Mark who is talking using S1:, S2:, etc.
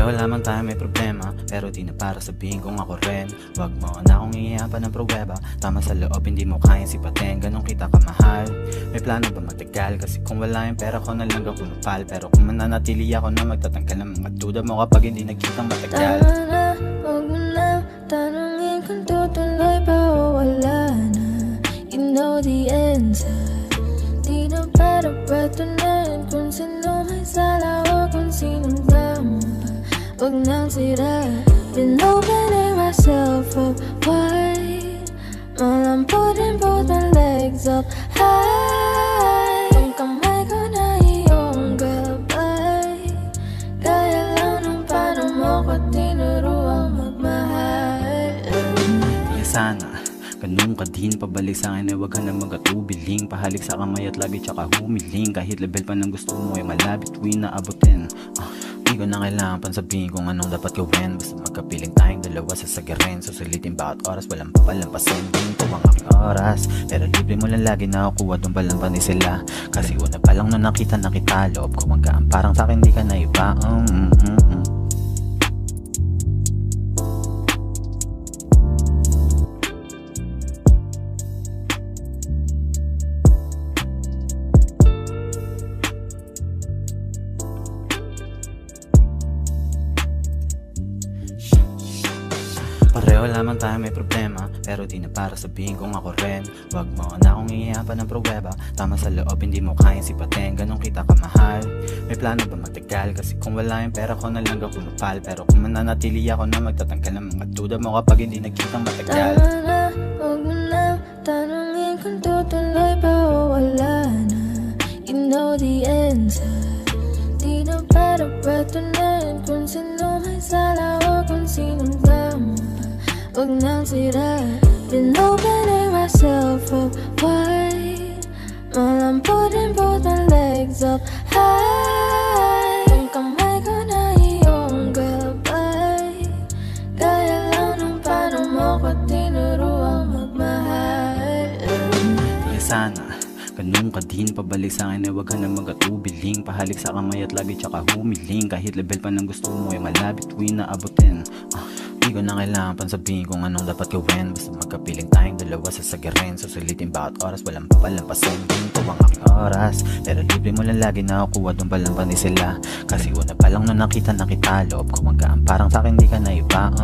S1: Pareho lamang tayo may problema, pero di na para sabihin kung ako rin. Wag mo na akong iiyan pa ng pruweba. Tama sa loob, hindi mo kayang sipatin, ganun kita kamahal. May plano ba magtagal? Kasi kung wala yung pera ko na lang gagulupal. Pero kung mananatili ako na magtatanggal ng mga duda mo kapag hindi nagkitang matagal.
S2: Tama na, wag mo na tanungin kung tutuloy pa o wala na. You know the answer. Di na para patunayan kung sino may sala o kung sinong tama. Wag nang sira. Been opening myself up wide. Malamputin both my legs up high. Ang kamay ko na iyong gabay. Gaya lang ng paano mo ko tinuruang magmahal.
S1: Kaya sana ganun ka din, pabalik sa akin ay wag ka na magatubiling. Pahalik sa kamay at labi tsaka humiling. Kahit level pa ng gusto mo ay malapit tuwing naabutin. Di ko na kailangan pang sabihin kung anong dapat gawin. Basta magkapiling tayong dalawa sa sagarin. Susulitin bawat oras, walang papalampasin. Ginto ang aking oras, pero libre mo lang lagi nakukuha doon palang pa ni sila. Kasi una pa lang nung nakita na kita, loob ko magaan, parang sa'kin di ka na iba. Pareho lamang tayo may problema, pero di na para sabihin kung ako rin. Wag mo na akong iiyan pa ng pruweba. Tama sa loob, hindi mo kayang sipatin, ganun kita kamahal. May plano ba magtagal? Kasi kung wala yung pera ko na lang gagulupal. Pero kung mananatili ako na magtatanggal ng mga duda mo kapag hindi nagkitang matagal.
S2: Tama na, wag mo na tanungin kung tutuloy pa o wala na. You know the answer. Di na para patunayan kung sino may sala o kung sinong tama. Wag nang sira. Been opening myself up wide. Malamputin both my legs up high. Ang kamay ko na iyong gabay. Gaya lang ng paano mo ko tinuruang magmahal.
S1: Kaya sana ganun ka din, pabalik sa akin ay wag ka na magatubiling. Pahalik sa kamay at labi tsaka humiling. Kahit level pa ng gusto mo ay malapit tuwing naabutin. Di ko na kailangan pang sabihin kung anong dapat gawin. Basta magkapiling tayong dalawa sa sagarin. Susulitin bawat oras, walang papalampasin. Ginto ang aking oras, pero libre mo lang lagi nakukuha doon palang pa ni sila. Kasi una pa lang nung nakita na kita, loob ko magaan, parang sa'kin di ka na iba.